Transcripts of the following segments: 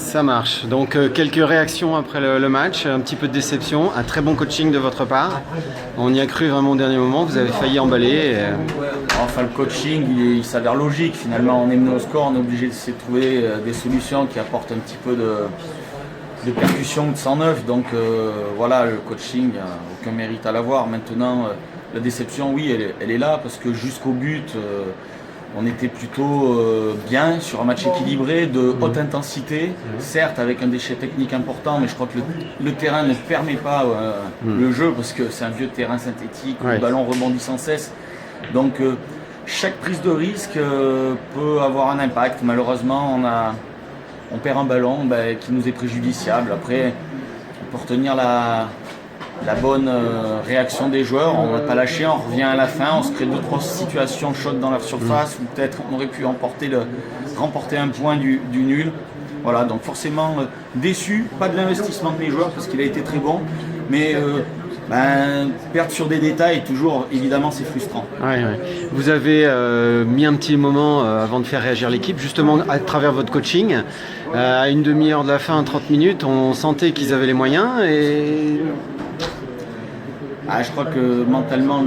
Ça marche. Donc quelques réactions après le match, un petit peu de déception, un très bon coaching de votre part. On y a cru vraiment au dernier moment, vous avez failli emballer. Enfin, le coaching, il s'avère logique. Finalement, on est mené au score, on est obligé d'essayer de trouver des solutions qui apportent un petit peu de percussion, de 109. Donc voilà, le coaching, aucun mérite à l'avoir. Maintenant, la déception, oui, elle est là parce que jusqu'au but, on était plutôt bien sur un match équilibré, de haute intensité, certes avec un déchet technique important, mais je crois que le terrain ne permet pas le jeu parce que c'est un vieux terrain synthétique où le ballon rebondit sans cesse. Donc chaque prise de risque peut avoir un impact. Malheureusement, on perd un ballon qui nous est préjudiciable. Après, on peut retenir la bonne réaction des joueurs. On n'a pas lâché, on revient à la fin, on se crée 2-3 situations chaudes dans leur surface où peut-être on aurait pu remporter un point du nul. Voilà, donc forcément déçu, pas de l'investissement de mes joueurs parce qu'il a été très bon, mais perdre sur des détails, toujours, évidemment, c'est frustrant. Ouais. Vous avez mis un petit moment avant de faire réagir l'équipe, justement à travers votre coaching. À une demi-heure de la fin, 30 minutes, on sentait qu'ils avaient les moyens. Je crois que mentalement,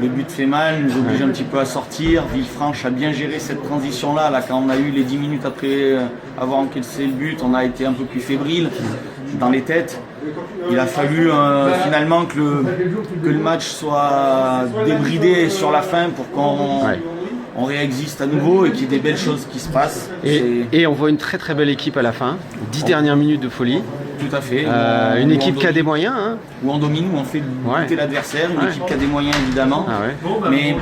le but fait mal, nous oblige un petit peu à sortir. Villefranche a bien géré cette transition-là. Là, quand on a eu les 10 minutes après avoir encaissé le but, on a été un peu plus fébrile dans les têtes. Il a fallu finalement que le match soit débridé sur la fin pour qu'on réexiste à nouveau et qu'il y ait des belles choses qui se passent. Et on voit une très très belle équipe à la fin, 10 dernières minutes de folie. Tout à fait. Une équipe qui a des moyens. Hein. Où on domine, où on fait buter l'adversaire, une équipe qui a des moyens évidemment. Mais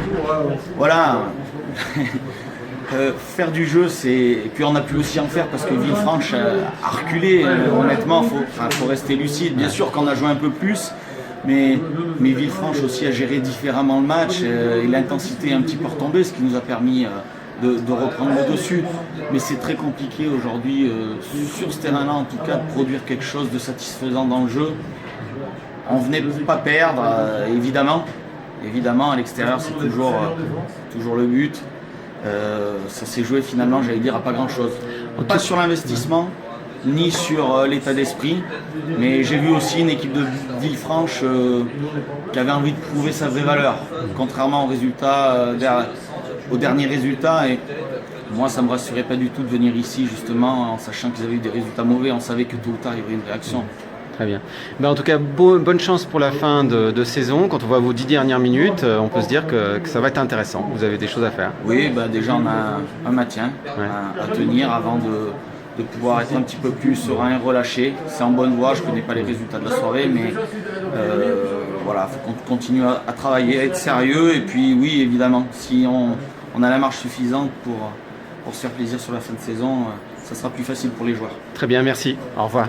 voilà. Faire du jeu, et puis on a pu aussi en faire parce que Villefranche a reculé. Honnêtement, faut rester lucide. Bien sûr qu'on a joué un peu plus, mais Villefranche aussi a géré différemment le match et l'intensité est un petit peu retombée, ce qui nous a permis de reprendre le dessus. Mais c'est très compliqué aujourd'hui, sur ce terrain-là en tout cas, de produire quelque chose de satisfaisant dans le jeu. On venait pas perdre, évidemment. Évidemment, à l'extérieur, c'est toujours le but. Ça s'est joué finalement, j'allais dire, à pas grand chose. Pas sur l'investissement, ni sur l'état d'esprit, mais j'ai vu aussi une équipe de Villefranche qui avait envie de prouver sa vraie valeur, contrairement au dernier résultat. Et moi, ça ne me rassurait pas du tout de venir ici, justement, en sachant qu'ils avaient eu des résultats mauvais. On savait que tôt ou tard, il y aurait une réaction. Très bien. En tout cas, bonne chance pour la fin de saison. Quand on voit vos 10 dernières minutes, on peut se dire que ça va être intéressant. Vous avez des choses à faire. Oui, déjà on a un maintien à tenir avant de pouvoir être un petit peu plus serein et relâché. C'est en bonne voie, je ne connais pas les résultats de la soirée, mais voilà, il faut qu'on continue à travailler, à être sérieux. Et puis oui, évidemment, si on a la marge suffisante pour se faire plaisir sur la fin de saison, ça sera plus facile pour les joueurs. Très bien, merci. Au revoir.